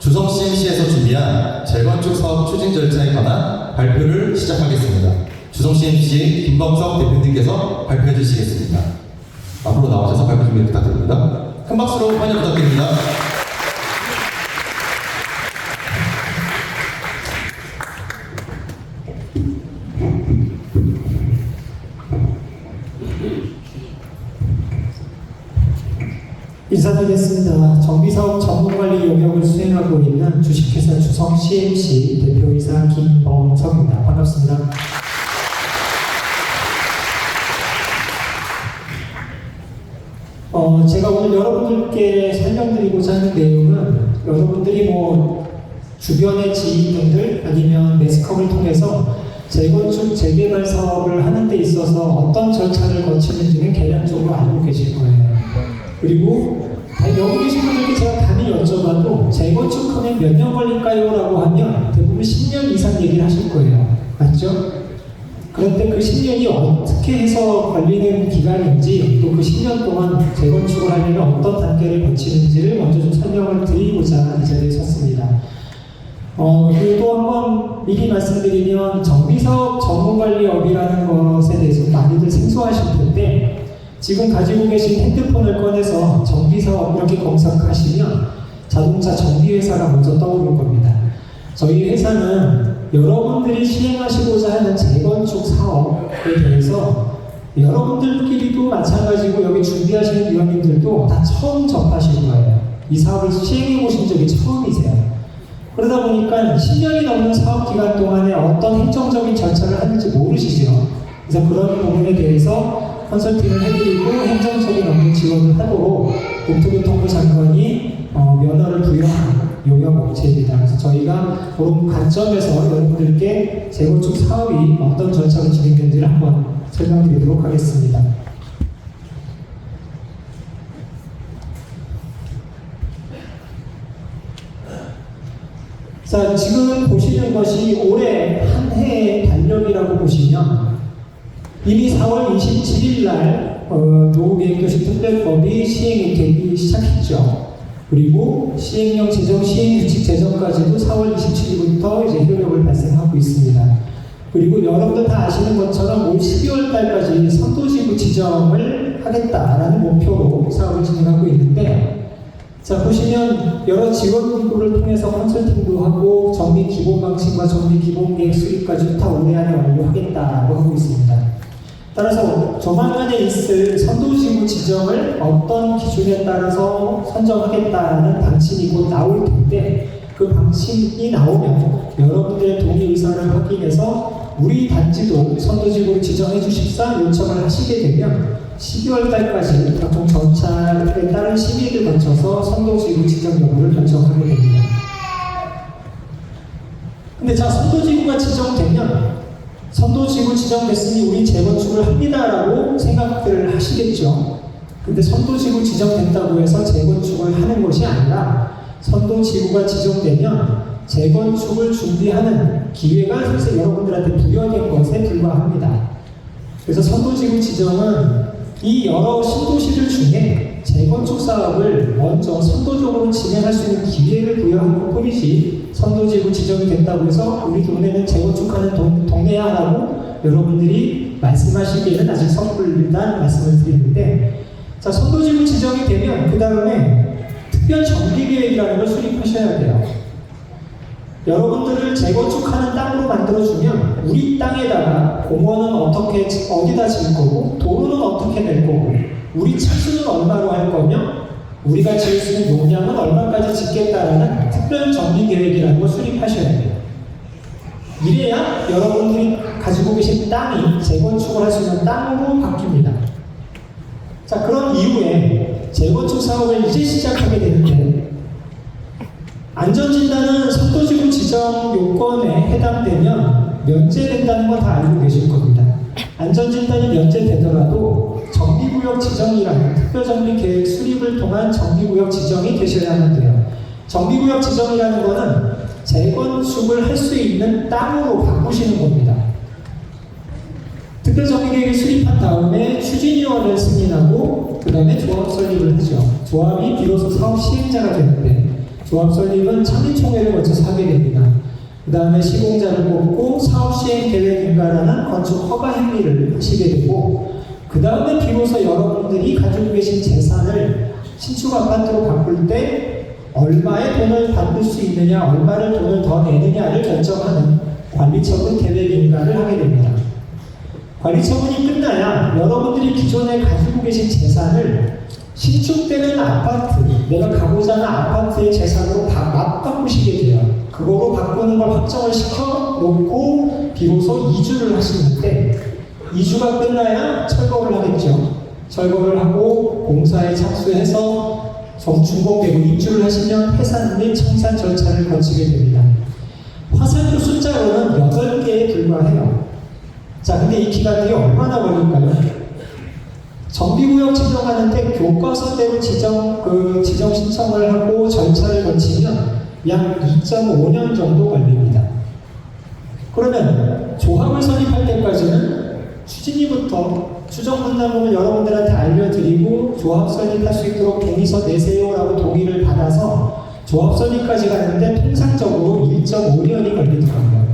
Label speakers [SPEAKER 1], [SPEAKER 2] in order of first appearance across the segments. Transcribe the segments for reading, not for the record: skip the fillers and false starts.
[SPEAKER 1] 주성 CMC에서 준비한 재건축 사업 추진 절차에 관한 발표를 시작하겠습니다. 주성 CMC 김범석 대표님께서 발표해 주시겠습니다. 앞으로 나오셔서 발표 준비 부탁드립니다. 큰 박수로 환영 부탁드립니다.
[SPEAKER 2] 인사드리겠습니다. 정비사업 전문관리 영역을 수행하고 있는 주식회사 주성 CMC 대표이사 김범석입니다. 반갑습니다. 제가 오늘 여러분들께 설명드리고자 하는 내용은 여러분들이 주변의 지인분들 아니면 매스컴을 통해서 재건축, 재개발 사업을 하는 데 있어서 어떤 절차를 거치는지는 개념적으로 알고 계실 거예요. 그리고 여기 계신 분들께 제가 감히 여쭤봐도 재건축하면 몇 년 걸릴까요? 라고 하면 대부분 10년 이상 얘기를 하실 거예요. 맞죠? 그런데 그 10년이 어떻게 해서 걸리는 기간인지 또 그 10년 동안 재건축을 하려면 어떤 단계를 거치는지를 먼저 좀 설명을 드리고자 이 자리에 섰습니다. 그리고 한번 미리 말씀드리면 정비사업 전문관리업이라는 것에 대해서 많이들 생소하실 텐데 지금 가지고 계신 핸드폰을 꺼내서 정비사업 이렇게 검색하시면 자동차 정비회사가 먼저 떠오를 겁니다. 저희 회사는 여러분들이 시행하시고자 하는 재건축 사업에 대해서 여러분들끼리도 마찬가지고 여기 준비하시는 위원님들도 다 처음 접하실 거예요. 이 사업을 시행해 보신 적이 처음이세요. 그러다 보니까 10년이 넘는 사업 기간 동안에 어떤 행정적인 절차를 하는지 모르시죠. 그래서 그런 부분에 대해서 컨설팅을 해드리고 행정적인 업무 지원을 하도록 국토교통부 장관이 면허를 부여한 용역업체입니다. 그래서 저희가 그런 관점에서 여러분들께 재건축 사업이 어떤 절차로 진행되는지를 한번 설명드리도록 하겠습니다. 자, 지금 보시는 것이 올해 한 해의 달력이라고 보시면 이미 4월 27일 날 노후계획도시 특별법이 시행이 되기 시작했죠. 그리고 시행령 제정, 시행규칙 제정까지도 4월 27일부터 이제 효력을 발생하고 있습니다. 그리고 여러분들 다 아시는 것처럼 올 12월 달까지 선도지구 지정을 하겠다라는 목표로 사업을 진행하고 있는데 자, 보시면 여러 지원 기구를 통해서 컨설팅도 하고 정비 기본 방침과 정비 기본 계획 수립까지 다 올해 안에 완료하겠다라고 하고 있습니다. 따라서 조만간에 있을 선도지구 지정을 어떤 기준에 따라서 선정하겠다는 방침이 곧 나올 텐데 그 방침이 나오면 여러분들의 동의 의사를 확인해서 우리 단지도 선도지구를 지정해 주십사 요청을 하시게 되면 12월 달까지 각종 절차에 따른 심의를 거쳐서 선도지구 지정 여부를 결정하게 됩니다. 근데 자, 선도지구가 지정되면 선도지구 지정됐으니 우리 재건축을 합니다라고 생각들을 하시겠죠. 근데 선도지구 지정된다고 해서 재건축을 하는 것이 아니라 선도지구가 지정되면 재건축을 준비하는 기회가 사실 여러분들한테 부여된 것에 불과합니다. 그래서 선도지구 지정은 이 여러 신도시들 중에 재건축 사업을 먼저 선도적으로 진행할 수 있는 기회를 부여한 것뿐이지 선도지구 지정이 된다고 해서 우리 동네는 재건축하는 동네야 라고 여러분들이 말씀하시기에는 아직 섣불리다는 말씀을 드리는데 자, 선도지구 지정이 되면 그 다음에 특별 정비계획이라는 걸 수립하셔야 돼요. 여러분들을 재건축하는 땅으로 만들어주면 우리 땅에다가 공원은 어디다 지을 거고 도로는 어떻게 낼 거고 우리 차수는 얼마로 할 거며 우리가 지을 수 있는 용량은 얼마까지 짓겠다라는 특별 정비 계획이라는 걸 수립하셔야 돼요. 이래야 여러분들이 가지고 계신 땅이 재건축을 할 수 있는 땅으로 바뀝니다. 자, 그런 이후에 재건축 사업을 이제 시작하게 되는데 안전진단은 선도지구 지정 요건에 해당되면 면제된다는 거 다 알고 계실 겁니다. 안전진단이 면제되더라도 정비구역 지정이라는 특별정비계획 수립을 통한 정비구역 지정이 되셔야만 돼요. 정비구역 지정이라는 거는 재건축을 할 수 있는 땅으로 바꾸시는 겁니다. 특별정비계획을 수립한 다음에 추진위원회를 승인하고 그 다음에 조합 설립을 하죠. 조합이 비로소 사업 시행자가 되는데 조합 설립은 창립총회를 거쳐서 하게 됩니다. 그 다음에 시공자를 뽑고 사업시행 계획인가라는 건축 허가 행위를 하시게 되고, 그 다음에 비로소 여러분들이 가지고 계신 재산을 신축 아파트로 바꿀 때 얼마의 돈을 받을 수 있느냐, 얼마를 돈을 더 내느냐를 결정하는 관리처분 계획인가를 하게 됩니다. 관리처분이 끝나야 여러분들이 기존에 가지고 계신 재산을 신축되는 아파트, 내가 가고자 하는 아파트의 재산으로 맞바꾸시게 돼요. 그거로 바꾸는 걸 확정을 시켜 놓고 비로소 이주를 하시는데, 이주가 끝나야 철거를 하겠죠. 철거를 하고 공사에 착수해서 준공되고 입주를 하시면 해산 및 청산 절차를 거치게 됩니다. 화살표 숫자로는 8개에 불과해요. 자, 근데 이 기간들이 얼마나 걸릴까요? 정비구역 지정하는데 교과서대로 지정 신청을 하고 절차를 거치면 약 2.5년 정도 걸립니다. 그러면 조합을 설립할 때까지는 추진위부터 추정 분담금을 여러분들한테 알려드리고 조합 설립할 수 있도록 동의서 내세요라고 동의를 받아서 조합 설립까지 가는데 통상적으로 1.5년이 걸리더라고요.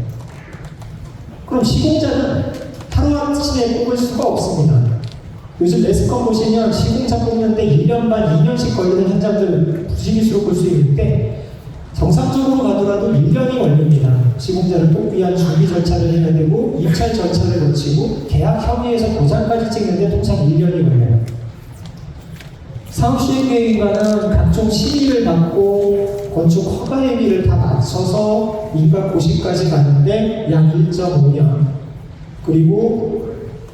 [SPEAKER 2] 그럼 시공자는 하루아침에 뽑을 수가 없습니다. 요즘 매스컴 보시면 시공자 뽑는데 1년 반, 2년씩 걸리는 현장들 부지기수로 볼 수 있는데, 정상적으로 가더라도 1년이 걸립니다. 시공자를 뽑기 위한 준비 절차를 해야 되고, 입찰 절차를 거치고, 계약 협의에서 도장까지 찍는데 통상 1년이 걸려요. 사업시행계획인가는 각종 심의를 받고 건축 허가 행위를 다 맞춰서 인가 고시까지 가는데 약 1.5년. 그리고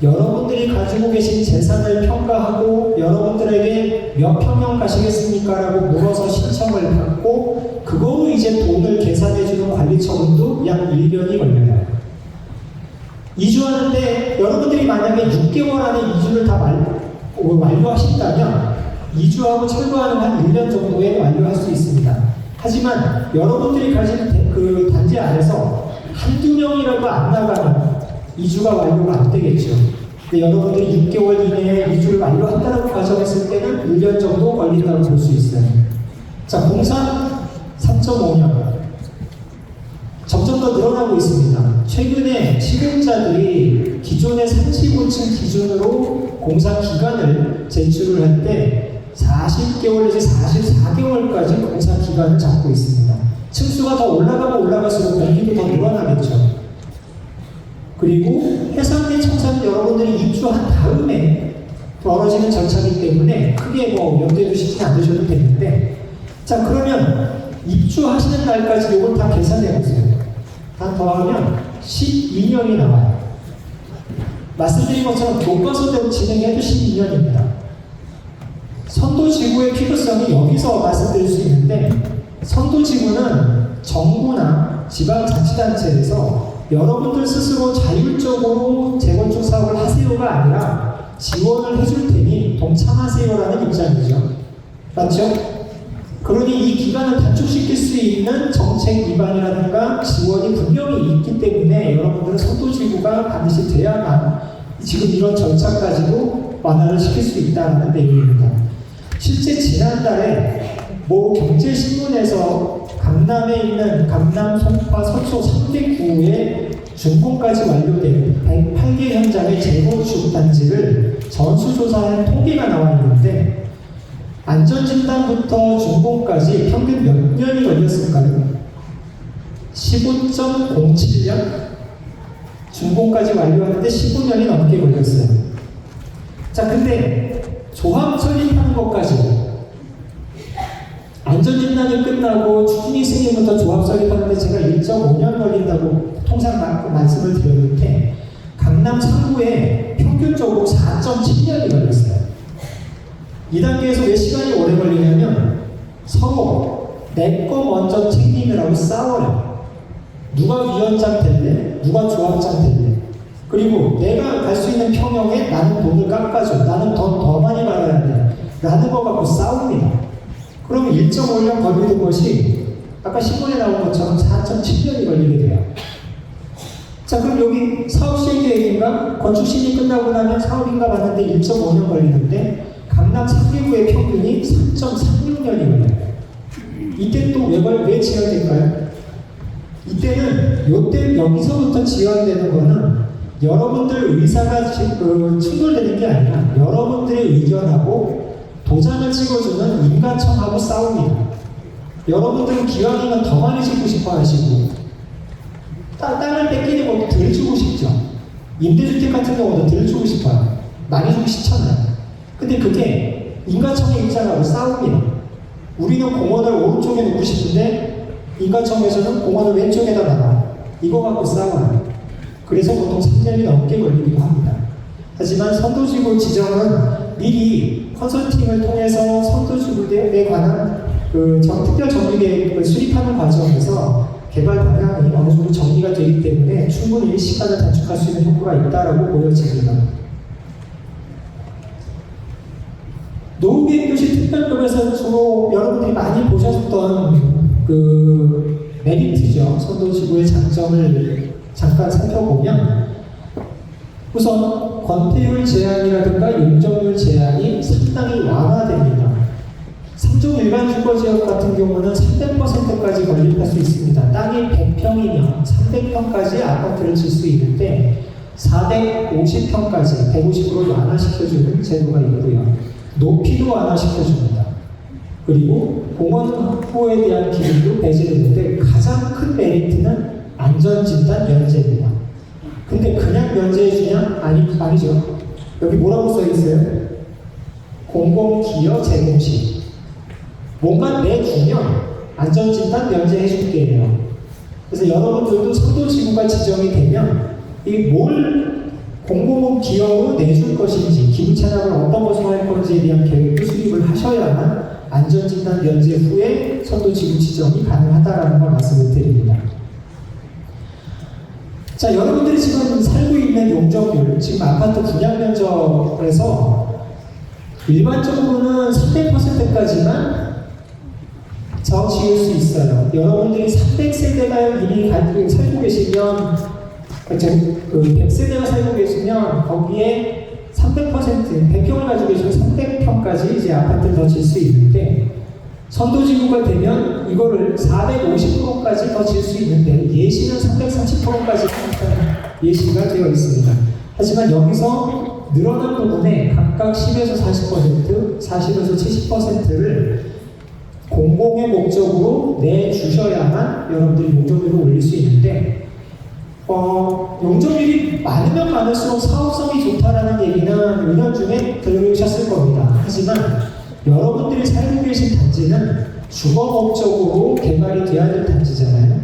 [SPEAKER 2] 여러분들이 가지고 계신 재산을 평가하고 여러분들에게 몇 평형 가시겠습니까? 라고 물어서 신청을 받고 그거로 이제 돈을 계산해주는 관리처분도 약 1년이 걸려요. 이주하는데 여러분들이 만약에 6개월 안에 이주를 다 완료하신다면 이주하고 철거하는 한 1년 정도에 완료할 수 있습니다. 하지만 여러분들이 가진 그 단지 안에서 한두 명이라도 안 나가면 이주가 완료가 안 되겠죠. 근데 여러분들이 6개월 이내에 이주를 완료한다고 가정했을 때는 1년 정도 걸린다고 볼 수 있어요. 자, 공사 3.5년. 점점 더 늘어나고 있습니다. 최근에 시공자들이 기존의 35층 기준으로 공사 기간을 제출을 할 때 40개월에서 44개월까지 공사 기간을 잡고 있습니다. 층수가 더 올라가면 올라갈수록 공기도 더 늘어나겠죠. 그리고 해상 및 청산은 여러분들이 입주한 다음에 벌어지는 절차이기 때문에 크게 염두에 두시지 않으셔도 되는데, 자, 그러면 입주하시는 날까지 이걸 다 계산해 보세요. 다 더하면 12년이 나와요. 말씀드린 것처럼 교과서대로 진행해도 12년입니다. 선도지구의 필요성이 여기서 말씀드릴 수 있는데, 선도지구는 정부나 지방자치단체에서 여러분들 스스로 자율적으로 재건축 사업을 하세요가 아니라 지원을 해줄 테니 동참하세요라는 입장이죠. 맞죠? 그러니 이 기간을 단축시킬 수 있는 정책 위반이라든가 지원이 분명히 있기 때문에 여러분들은 선도지구가 반드시 돼야만 지금 이런 절차까지도 완화를 시킬 수 있다는 내용입니다. 실제 지난달에 모 경제신문에서 강남에 있는 강남, 송파, 서초 309의 준공까지 완료된 108개 현장의 재건축 단지를 전수조사한 통계가 나와 있는데, 안전진단부터 준공까지 평균 몇 년이 걸렸을까요? 15.07년? 준공까지 완료하는데 15년이 넘게 걸렸어요. 자, 근데 조합 설립하는 것까지 안전진단이 끝나고 추진이 승인부터 조합 설립하는데 제가 1.5년 걸린다고 통상 말씀을 드렸는데, 강남 3구에 평균적으로 4.7년이 걸렸어요. 이 단계에서 왜 시간이 오래 걸리냐면 서로 내 거 먼저 챙기느라고 싸워요. 누가 위원장 될래? 누가 조합장 될래? 그리고 내가 갈 수 있는 평형에 나는 돈을 깎아줘. 나는 더 많이 받아야 돼. 라는 거 갖고 싸웁니다. 그러면 1.5년 걸리는 것이 아까 신문에 나온 것처럼 4.7년이 걸리게 돼요. 자, 그럼 여기 사업 시행 계획인가? 건축 시행이 끝나고 나면 사업인가 봤는데 1.5년 걸리는데 강남 3개구의 평균이 3.36년이 걸려요. 이때 또 왜 지연될까요? 이때는 여기서부터 지연되는 거는 여러분들 의사가 충돌되는 게 아니라 여러분들의 의견하고 도장을 찍어주는 인가청하고 싸웁니다. 여러분들은 기왕이면 더 많이 짓고 싶어 하시고 땅을 뺏기는 것도 덜 주고 싶죠. 임대주택 같은 경우도 덜 주고 싶어요. 많이 주고 싶잖아요. 근데 그게 인가청의 입장하고 싸웁니다. 우리는 공원을 오른쪽에 놓고 싶은데 인가청에서는 공원을 왼쪽에다 놔라. 이거 갖고 싸워요. 그래서 보통 3년이 넘게 걸리기도 합니다. 하지만 선도지구 지정은 미리 컨설팅을 통해서 선도지구에 관한 특별 정비계획을 수립하는 과정에서 개발 방향이 어느 정도 정리가 되기 때문에 충분히 시간을 단축할 수 있는 효과가 있다고 보여집니다. 노후계획도시 특별법에서 주로 여러분들이 많이 보셨던 메리트죠. 선도지구의 장점을 잠깐 살펴보면 우선 건폐율 제한이라든가 용적률 제한이 상당히 완화됩니다. 3종 일반 주거지역 같은 경우는 300%까지 건립할 수 있습니다. 땅이 100평이면 300평까지 아파트를 질 수 있는데 450평까지 150으로 완화시켜주는 제도가 있고요. 높이도 완화시켜줍니다. 그리고 공원 확보에 대한 기준도 배제되는데 가장 큰 메리트는 안전진단 면제입니다. 근데 그냥 면제해주냐? 아니죠. 여기 뭐라고 써있어요? 공공기여 제공시. 뭔가 내주면 안전진단 면제해줄게요. 그래서 여러분들도 선도지구가 지정이 되면 이 뭘 공공기여로 내줄 것인지, 기부 찬합을 어떤 것으로 할 건지에 대한 계획을 수립을 하셔야만 안전진단 면제 후에 선도지구 지정이 가능하다라는 걸 말씀을 드립니다. 자, 여러분들이 지금 살고 있는 용적률, 지금 아파트 분양 면적에서 일반적으로는 300%까지만 지을 수 있어요. 여러분들이 300세대가 이미 살고 계시면, 100세대가 살고 계시면 거기에 300%, 100평을 가지고 계시면 300평까지 이제 아파트를 더 질 수 있는데, 선도지구가 되면 이거를 450%까지 더 질 수 있는데 예시는 330%까지 예시가 되어 있습니다. 하지만 여기서 늘어난 부분에 각각 10에서 40%, 40에서 70%를 공공의 목적으로 내주셔야만 여러분들이 용적률을 올릴 수 있는데, 용적률이 많으면 많을수록 사업성이 좋다라는 얘기는 은연중에 들으셨을 겁니다. 하지만 여러분들이 살고 계신 단지는 주거 목적으로 개발이 돼야 될 단지잖아요.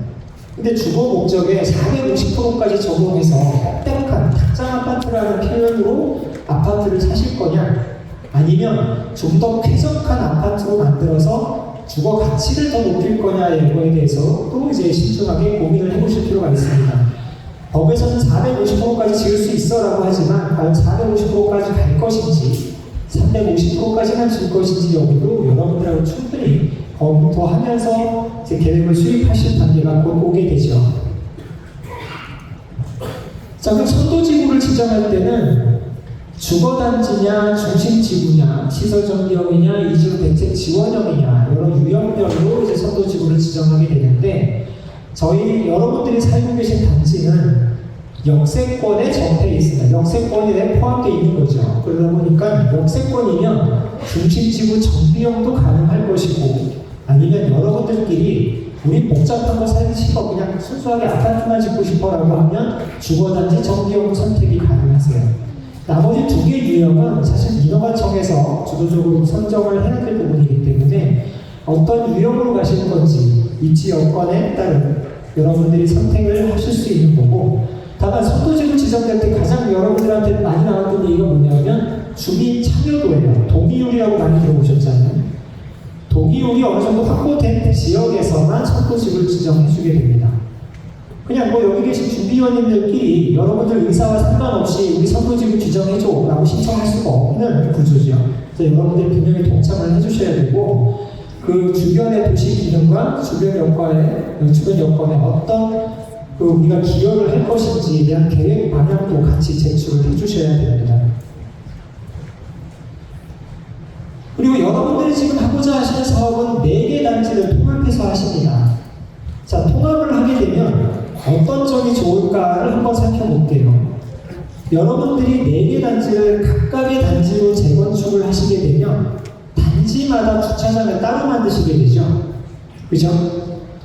[SPEAKER 2] 근데 주거 목적에 450%까지 적용해서 빽빽한 탁장 아파트라는 표현으로 아파트를 사실 거냐, 아니면 좀 더 쾌적한 아파트로 만들어서 주거 가치를 더 높일 거냐에 대해서 또 이제 신중하게 고민을 해보실 필요가 있습니다. 법에서는 450%까지 지을 수 있어라고 하지만 과연 450%까지 갈 것인지 350%까지만 질 것인지 여기도 여러분들하고 충분히 검토하면서 제 계획을 수립하실 단계가 곧 오게 되죠. 자, 그럼 선도지구를 지정할 때는 주거단지냐, 중심지구냐, 시설정비형이냐, 이주대책 지원형이냐 이런 유형별로 이제 선도지구를 지정하게 되는데, 저희 여러분들이 살고 계신 단지는 역세권에 접해 있습니다. 역세권에 포함되어 있는 거죠. 그러다 보니까 역세권이면 중심지구 정비형도 가능할 것이고, 아니면 여러분들끼리 우리 복잡한 거 살기 싫어, 그냥 순수하게 아파트만 짓고 싶어라고 하면 주거단지 정비형 선택이 가능하세요. 나머지 두 개 유형은 사실 민원관청에서 주도적으로 선정을 해야 될 부분이기 때문에 어떤 유형으로 가시는 건지 입지 여건에 따른 여러분들이 선택을 하실 수 있는 거고, 다만 선도지구 지정될 때 가장 여러분들한테 많이 나왔던 얘기가 뭐냐면 주민 참여도예요. 동의율이라고 많이 들어보셨잖아요. 동의율이 어느 정도 확보된 지역에서만 선도지구를 지정해주게 됩니다. 그냥 뭐 여기 계신 준비위원님들끼리 여러분들 의사와 상관없이 우리 선도지구 지정해줘 라고 신청할 수가 없는 구조죠. 그래서 여러분들이 분명히 동참을 해주셔야 되고, 그 주변의 도시 기능과 주변 여건에 어떤 우리가 기여를 할 것인지에 대한 계획 방향도 같이 제출을 해주셔야 됩니다. 그리고 여러분들이 지금 하고자 하시는 사업은 4개 단지를 통합해서 하십니다. 자, 통합을 하게 되면 어떤 점이 좋을까를 한번 살펴볼게요. 여러분들이 4개 단지를 각각의 단지로 재건축을 하시게 되면 단지마다 주차장을 따로 만드시게 되죠. 그죠?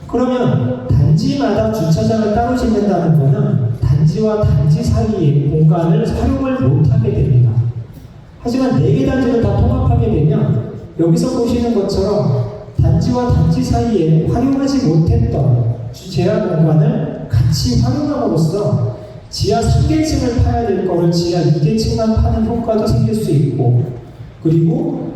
[SPEAKER 2] 그러면 단지마다 주차장을 따로 짓는다는 것은 단지와 단지 사이의 공간을 활용을 못하게 됩니다. 하지만 4개 단지를 다 통합하게 되면 여기서 보시는 것처럼 단지와 단지 사이에 활용하지 못했던 주제한 공간을 같이 활용함으로써 지하 3계층을 파야 될 거를 지하 2계층만 파는 효과도 생길 수 있고, 그리고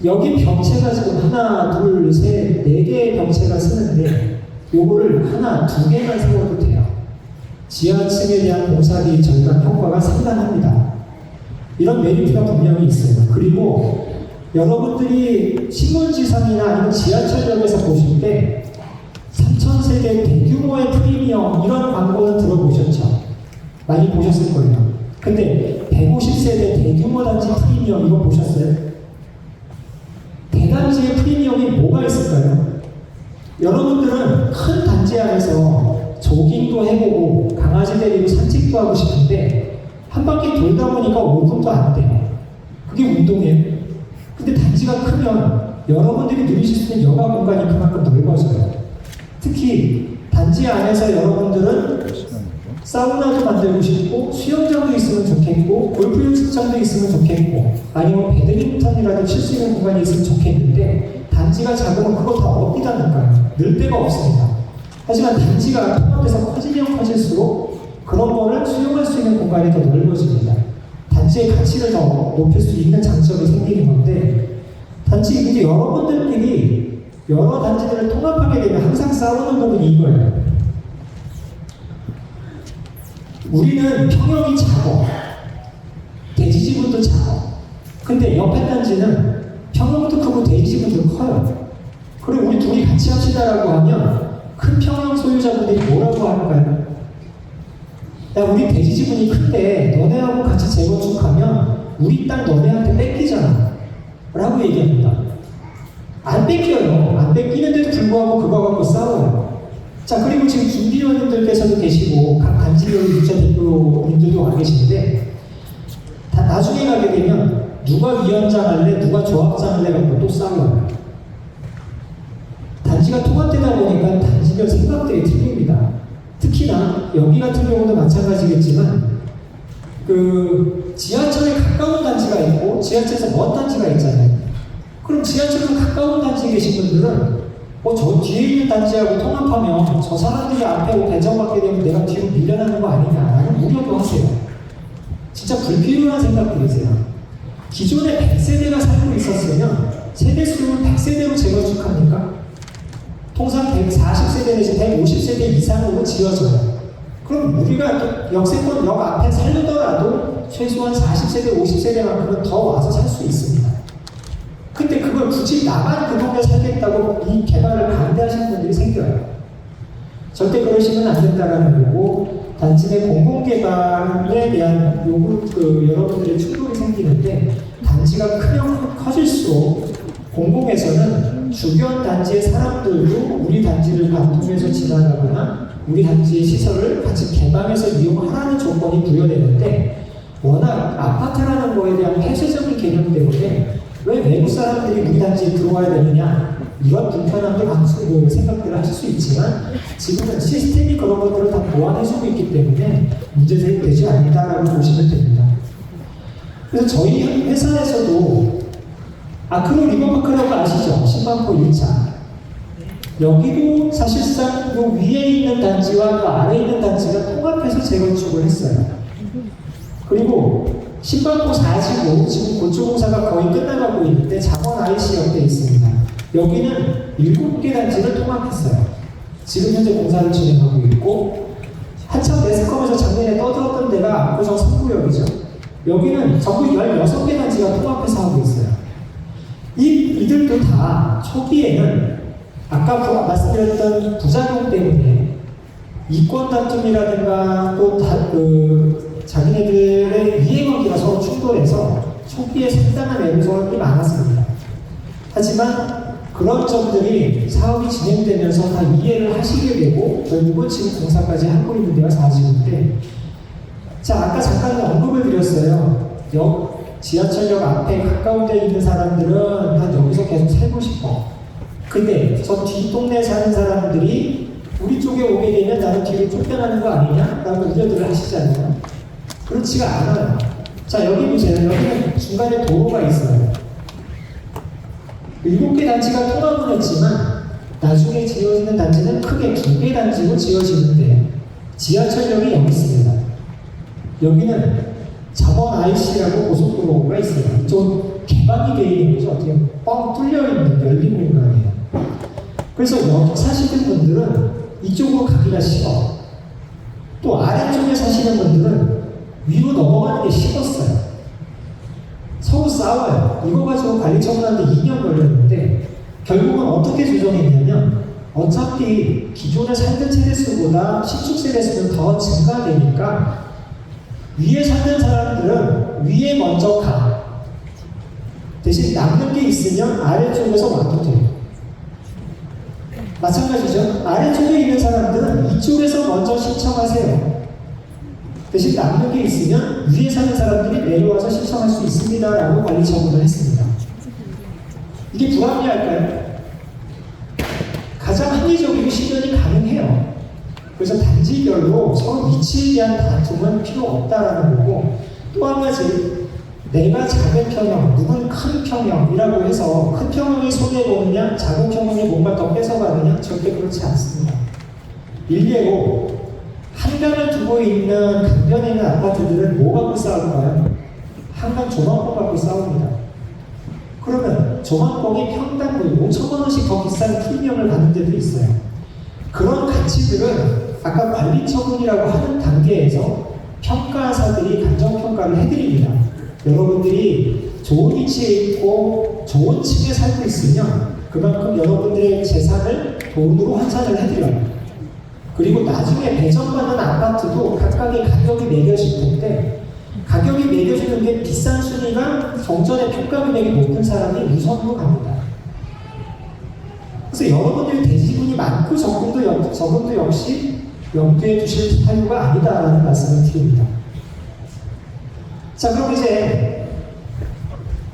[SPEAKER 2] 여기 병채가 지금 하나, 둘, 셋, 4개의 병채가 쓰는데 요거를 하나, 2개만 세워도 돼요. 지하층에 대한 공사비 절감 효과가 상당합니다. 이런 메리트가 분명히 있어요. 그리고 여러분들이 신문지상이나 아니면 지하철역에서 보실 때 3,000세대 대규모의 프리미엄 이런 광고는 들어보셨죠? 많이 보셨을 거예요. 근데 150세대 대규모 단지 프리미엄 이거 보셨어요? 대단지의 프리미엄이 뭐가 있을까요? 여러분들은 큰 단지 안에서 조깅도 해보고 강아지 데리고 산책도 하고 싶은데 한 바퀴 돌다 보니까 5분도 안 돼요. 그게 운동이에요. 근데 단지가 크면 여러분들이 누리실 수 있는 여가 공간이 그만큼 넓어져요. 특히 단지 안에서 여러분들은 사우나도 만들고 싶고 수영장도 있으면 좋겠고 골프 연습장도 있으면 좋겠고 아니면 배드민턴이라도 칠 수 있는 공간이 있으면 좋겠는데 단지가 작으면 그거 다 어디다 넣을까요? 넣을 데가 없습니다. 하지만 단지가 통합돼서 커지면 커질수록 그런 거를 수용할 수 있는 공간이 더 넓어집니다. 단지의 가치를 더 높일 수 있는 장점이 생기는 건데, 단지 이제 여러분들끼리 여러 단지들을 통합하게 되면 항상 싸우는 부분이 이거예요. 우리는 평형이 작아. 대지 지분도 작아. 근데 옆에 단지는 평형도 크고 대지 지분도 커요. 그리고 우리 둘이 같이 합시다라고 하면 큰 평형 소유자분들이 뭐라고 할까요? 야, 우리 대지 지분이 큰데 너네하고 같이 재건축하면 우리 땅 너네한테 뺏기잖아 라고 얘기합니다. 안 뺏겨요. 안 뺏기는데도 불구하고 그거 갖고 싸워요. 자, 그리고 지금 준비위원님들께서도 계시고 각 단지별 유자 대표님들도 와 계시는데 나중에 가게 되면 누가 위원장 할래, 누가 조합장 할래 갖고 또 싸워요. 단지가 통합되다 보니까 단지별 생각들이 틀립니다. 특히나 여기 같은 경우도 마찬가지겠지만 그 지하철에 가까운 단지가 있고 지하철에서 먼 단지가 있잖아요. 그럼 지하철에 가까운 단지에 계신 분들은 저 뒤에 있는 단지하고 통합하면 저 사람들이 앞에 배정받게 되면 내가 뒤로 밀려나는 거 아니냐라는 우려도 하세요. 진짜 불필요한 생각들이세요. 기존에 100세대가 살고 있었으면 세대수를 100세대로 재건축합니까? 통상 140세대 내지 150세대 이상으로 지어져요. 그럼 우리가 역세권 역 앞에 살려더라도 최소한 40세대, 50세대만큼은 더 와서 살 수 있습니다. 근데 그걸 굳이 나만 그 동네 살겠다고 이 개발을 반대하시는 분들이 생겨요. 절대 그러시면 안 된다라는 거고, 단지 내 공공개발에 대한 여러분들의 충돌이 생기는데, 단지가 크면 커질수록 공공에서는 주변 단지의 사람들도 우리 단지를 관통해서 지나가거나 우리 단지의 시설을 같이 개방해서 이용하라는 조건이 부여되는데, 워낙 아파트라는 거에 대한 폐쇄적인 개념 때문에 왜 외국 사람들이 우리 단지에 들어와야 되느냐, 이런 불편함도 생각들을 하실 수 있지만 지금은 시스템이 그런 것들을 다 보완해주고 있기 때문에 문제들이 되지 않는다라고 보시면 됩니다. 그래서 저희 회사에서도 아크로 리버파크라고 아시죠? 신반포 1차. 여기도 사실상 요 위에 있는 단지와 그 아래에 있는 단지가 통합해서 재건축을 했어요. 그리고 신반포 45, 지금 고추공사가 거의 끝나가고 있는데 장원 IC 옆에 있습니다. 여기는 7개 단지를 통합했어요. 지금 현재 공사를 진행하고 있고, 한참 매스컴에서 작년에 떠들었던 데가 압구정 3구역이죠. 여기는 전부 16개 단지가 통합해서 하고 있어요. 이들도 다 초기에는 아까 말씀드렸던 부작용 때문에 이권 다툼이라든가 또 자기네들의 이해관계가 서로 충돌해서 초기에 상당한 애로사항이 많았습니다. 하지만 그런 점들이 사업이 진행되면서 다 이해를 하시게 되고 결국은 지금 공사까지 하고 있는 데가 사실인데, 자, 아까 잠깐 언급을 드렸어요. 지하철역 앞에 가까운 데 있는 사람들은 난 여기서 계속 살고 싶어. 근데 저 뒷동네에 사는 사람들이 우리 쪽에 오게 되면 나는 뒤로 쫓겨나는 거 아니냐? 라고 우려들을 하시잖아요. 그렇지가 않아요. 자, 여기 보세요. 여기는 중간에 도로가 있어요. 7개 단지가 통합을 했지만 나중에 지어지는 단지는 크게 2개 단지로 지어지는데 지하철역이 여기 있습니다. 여기는 잠원 IC라고 고속도로가 있어요. 이쪽은 개방이 되어 있는 거죠. 어떻게 뻥 뚫려 있는 열린 공간이에요. 그래서 여기 사시는 분들은 이쪽으로 가기가 싫어. 또 아래쪽에 사시는 분들은 위로 넘어가는 게 싫었어요. 서로 싸워요. 이거 가지고 관리 처분하는데 2년 걸렸는데 결국은 어떻게 조정했냐면 어차피 기존에 살던 세대수보다 신축 세대수는 더 증가되니까 위에 사는 사람들은 위에 먼저 가. 대신 남는 게 있으면 아래쪽에서 와도 돼요. 마찬가지죠. 아래쪽에 있는 사람들은 이쪽에서 먼저 신청하세요. 대신 남는 게 있으면 위에 사는 사람들이 내려와서 신청할 수 있습니다. 라고 관리 처분을 했습니다. 이게 불합리할까요? 가장 합리적이고 실현이 가능해요. 그래서 단지별로 서로 위치에 대한 다툼은 필요 없다라는 거고, 또 한 가지, 내가 작은 평형, 누군 큰 평형이라고 해서 큰 평형이 손해보느냐, 작은 평형이 뭔가 더 뺏어가느냐, 절대 그렇지 않습니다. 일례로 한강을 두고 있는 강변에 있는 아파트들은 뭐 갖고 싸울까요? 한강 조망봉 갖고 싸웁니다. 그러면 조망봉이 평당 5천만 원씩 더 비싼 프리미엄을 받는 데도 있어요. 그런 가치들은 아까 관리 처분이라고 하는 단계에서 평가사들이 감정평가를 해드립니다. 여러분들이 좋은 위치에 있고 좋은 층에 살고 있으면 그만큼 여러분들의 재산을 돈으로 환산을 해드려요. 그리고 나중에 배정받는 아파트도 각각의 가격이 매겨질 텐데 가격이 매겨지는 게 비싼 순위가 정전의 평가 금액이 높은 사람이 우선으로 갑니다. 그래서 여러분들이 대지분이 많고 적음도 역시 염두에 두실 사유가 아니다라는 말씀을 드립니다. 자, 그럼 이제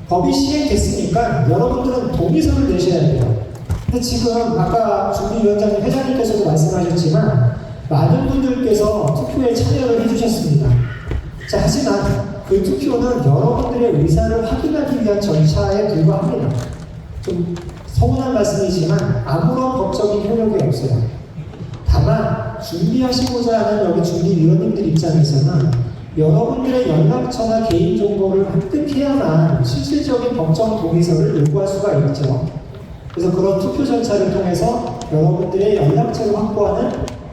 [SPEAKER 2] 법이 시행됐으니까 여러분들은 동의서를 내셔야 돼요. 근데 지금 아까 준비위원장님 회장님께서도 말씀하셨지만 많은 분들께서 투표에 참여를 해주셨습니다. 자, 하지만 그 투표는 여러분들의 의사를 확인하기 위한 절차에 불과합니다. 좀 서운한 말씀이지만 아무런 법적인 효력이 없어요. 다만 준비하시고자 하는 여기 준비위원님들 입장에서는 여러분들의 연락처나 개인정보를 획득해야만 실질적인 법정 동의서를 요구할 수가 있죠. 그래서 그런 투표 절차를 통해서 여러분들의 연락처를 확보하는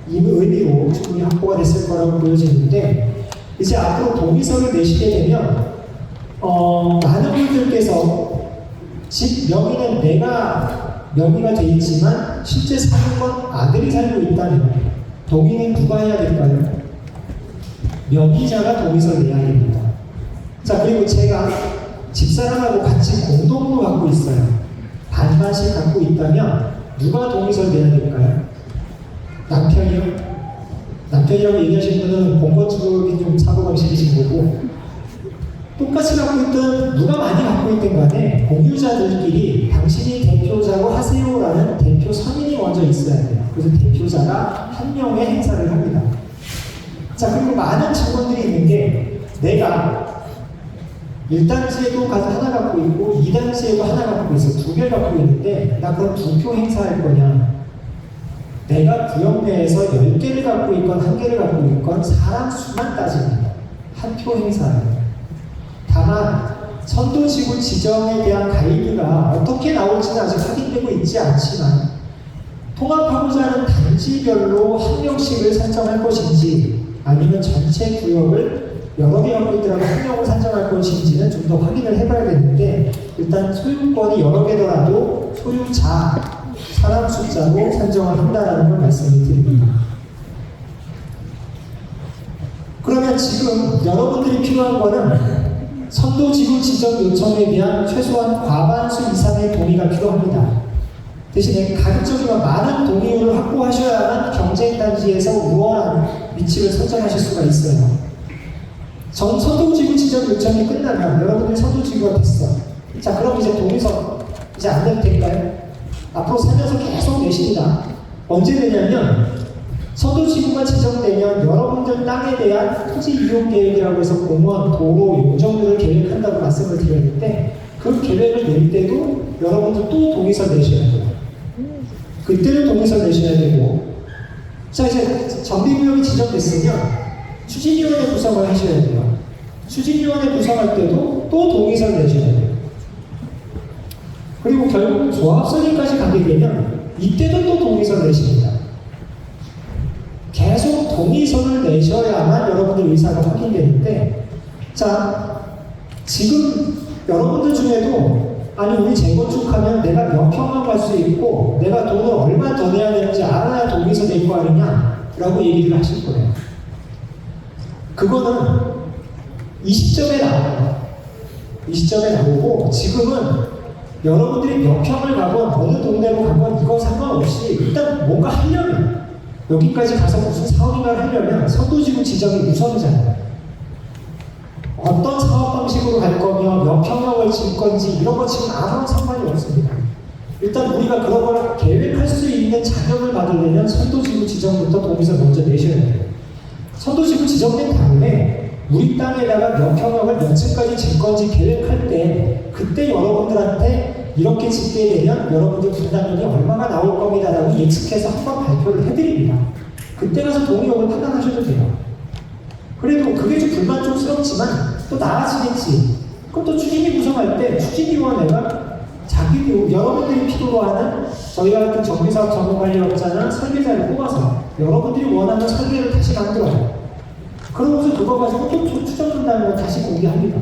[SPEAKER 2] 의미로 충분히 확보가 됐을 거라고 보여지는데, 이제 앞으로 동의서를 내시게 되면 많은 분들께서 집 명의는 내가 명의가 돼 있지만 실제 사는 건 아들이 살고 있다면 동의는 누가 해야 될까요? 명의자가 동의서를 내야 됩니다. 자, 그리고 제가 집사람하고 같이 공동으로 갖고 있어요. 반반씩 갖고 있다면 누가 동의서를 내야 될까요? 남편이요? 남편이라고 얘기하시는 분은 본것 쪽이 좀 사고방식이신 거고, 똑같이 갖고 있든 누가 많이 갖고 있든 간에 공유자들끼리 당신이 대표자고 하세요라는 대표 선임이 먼저 있어야 돼요. 그래서 대표자가 한 명의 행사를 합니다. 자, 그리고 많은 증언들이 있는 게 내가 1단지에도 하나 갖고 있고 2단지에도 하나 갖고 있어. 2개 갖고 있는데 나 그럼 2표 행사할 거냐? 내가 구역 내에서 10개를 갖고 있건 1개를 갖고 있건 사람 수만 따집니다. 한 표 행사예요. 다만 선도지구 지정에 대한 가이드가 어떻게 나올지는 아직 확인되고 있지 않지만 통합하고자 하는 단지별로 한 명씩을 설정할 것인지 아니면 전체 구역을 여러 개 갖고 있더라도 한 명을 산정할 것인지는 좀 더 확인을 해봐야겠는데, 일단 소유권이 여러 개더라도 소유자, 사람 숫자로 산정을 한다는 걸 말씀을 드립니다. 그러면 지금 여러분들이 필요한 거는 선도지구 지정 요청에 대한 최소한 과반수 이상의 동의가 필요합니다. 대신에 가급적이면 많은 동의율을 확보하셔야만 경쟁단지에서 우월한 위치를 선정하실 수가 있어요. 전 선도지구 지정 요청이 끝나면 여러분들 선도지구가 됐어. 자, 그럼 이제 동의서 이제 안 내도 될까요? 앞으로 살면서 계속 내십니다. 언제 되냐면 선도지구가 지정되면 여러분들 땅에 대한 토지 이용 계획이라고 해서 공원, 도로, 용적률을 계획한다고 말씀을 드렸는데 그 계획을 낼 때도 여러분들 또 동의서 내셔야 돼요. 그때는 동의서 내셔야 되고, 자 이제 정비구역이 지정됐으면 추진위원회 구성을 하셔야 돼요. 추진위원회 구성할 때도 또 동의서를 내셔야 돼요. 그리고 결국 조합설립까지 가게 되면 이때도 또 동의서를 내십니다. 계속 동의서를 내셔야만 여러분들 의사가 확인되는데, 자 지금 여러분들 중에도 아니 우리 재건축하면 내가 몇 평만 갈 수 있고 내가 돈을 얼마 더 내야 되는지 알아야 동의서 낼 거 아니냐 라고 얘기를 하실 거예요. 그거는 이 시점에 나와요. 이 시점에 나오고, 지금은 여러분들이 몇 평을 가건 어느 동네로 가건 이거 상관없이 일단 뭔가 하려면, 여기까지 가서 무슨 사업인가를 하려면 선도지구 지정이 우선이잖아요. 어떤 사업 방식으로 갈 거며 몇 평형을 질 건지 이런 거 지금 아무런 상관이 없습니다. 일단 우리가 그런 걸 계획할 수 있는 자격을 받으려면 선도지구 지정부터 동의서 먼저 내셔야 돼요. 선도지구 지정된 다음에 우리 땅에다가 몇 평형을 몇 층까지 질 건지 계획할 때 그때 여러분들한테 이렇게 짓게 되면 여러분들 분담금이 얼마가 나올 겁니다 라고 예측해서 한번 발표를 해드립니다. 그때 가서 동의역을 판단하셔도 돼요. 그래도 그게 좀 불만족스럽지만 또 나아지겠지. 그럼 또 추진위 구성할 때 추진위원회가 여러분들이 필요로 하는 저희 같은 정비사업 전문관리업자나 설계자를 뽑아서 여러분들이 원하는 설계를 다시 만들어요. 그러면서 그거 가지고 또 추정분담을 다시 공개합니다.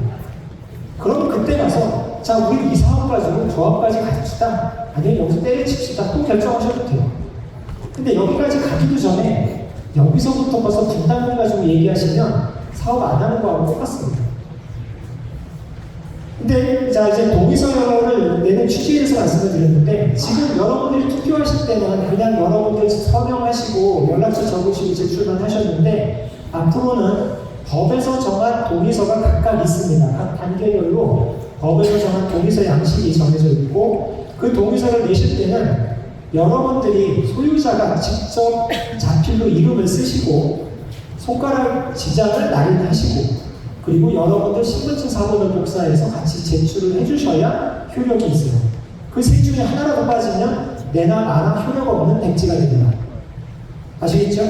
[SPEAKER 2] 그럼 그때 가서 자 우리 이 사업 가지고 조합까지 갑시다. 아니면 여기서 때려칩시다. 또 결정하셔도 돼요. 근데 여기까지 가기도 전에 여기서부터 벌써 분담금 가지고 얘기하시면 사업 안 하는 거하고 똑같습니다. 근데 자 이제 동의서를 내는 취지에서 말씀을 드렸는데, 지금 여러분들이 투표하실 때는 그냥 여러분들 서명하시고 연락처 적으시고 제출만 하셨는데, 앞으로는 법에서 정한 동의서가 각각 있습니다. 각 단계별로 법에서 정한 동의서 양식이 정해져 있고, 그 동의서를 내실 때는 여러분들이 소유자가 직접 자필로 이름을 쓰시고 손가락 지장을 날인하시고, 그리고 여러분들 신분증 사본을 복사해서 같이 제출을 해주셔야 효력이 있어요. 그 셋 중에 하나라도 빠지면 내나 나나 효력 없는 백지가 됩니다. 아시겠죠?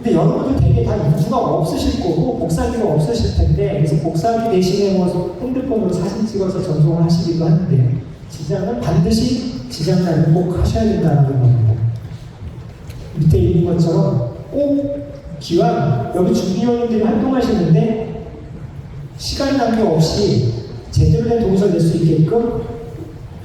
[SPEAKER 2] 근데 여러분들 되게 다 인수가 없으실 거고 복사기가 없으실 텐데, 그래서 복사기 대신에 뭐 핸드폰으로 사진 찍어서 전송을 하시기도 하는데, 지장은 반드시 지장 날인 꼭 하셔야 된다는 겁니다. 밑에 있는 것처럼 꼭 기왕 여기 준비위원님들이 활동하시는데 시간 낭비 없이 제대로 된 동의서를 낼 수 있게끔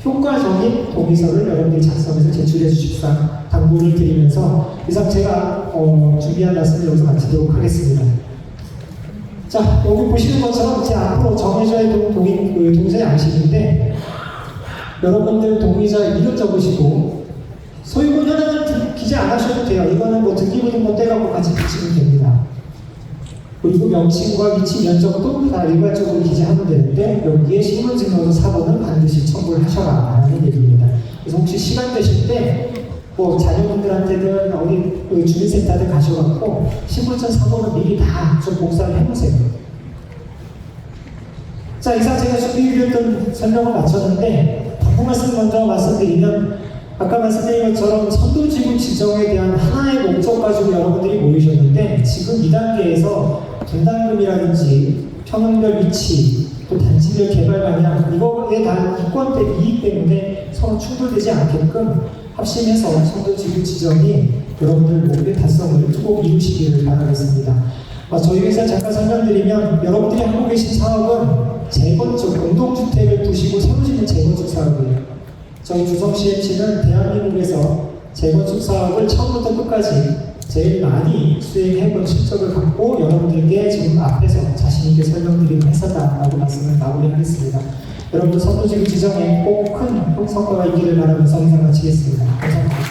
[SPEAKER 2] 효과적인 동의서를 여러분들이 작성해서 제출해 주십사 당부를 드리면서 이상 제가 준비한 말씀을 여기서 마치도록 하겠습니다. 자, 여기 보시는 것처럼 제 앞으로 정해져야 될 동의서 양식인데, 여러분들 동의자 이름 적으시고 소유권 현황을 기재 안 하셔도 돼요. 이거는 뭐 등기부등본 떼갖고 같이 붙이면 됩니다. 그리고 명칭과 위치 면적도 다 일괄적으로 기재하면 되는데, 여기에 신분증명서 사본은 반드시 첨부를 하셔라 라는 얘기입니다. 그래서 혹시 시간 되실 때 뭐 자녀분들한테든 어디 주민센터들 가셔갖고 신분증 사본은 미리 다 좀 복사를 해놓으세요. 자, 이상 제가 준비드렸던 설명을 마쳤는데, 당부 말씀 먼저 말씀드리면, 아까 말씀드린 것처럼 선도지구 지정에 대한 하나의 목적 가지고 여러분들이 모이셨는데, 지금 이 단계에서 분담금이라든지 평형별 위치, 또 단지별 개발 방향, 이거에 대한 이권대 이익 때문에 서로 충돌되지 않게끔 합심해서 선도지구 지정이 여러분들 모두의 달성을 꼭 이루시기를 바라겠습니다. 저희 회사 잠깐 설명드리면, 여러분들이 하고 계신 사업은 재건축, 공동주택을 부시고 새로 짓는 재건축 사업이에요. 저희 주성CMC는 대한민국에서 재건축 사업을 처음부터 끝까지 제일 많이 수행해본 실적을 갖고 여러분들께 지금 앞에서 자신있게 설명드리는 회사다라고 말씀을 마무리하겠습니다. 여러분들 선도직 지정에 꼭 큰 성과가 있기를 바라면서 인사 마치겠습니다. 감사합니다.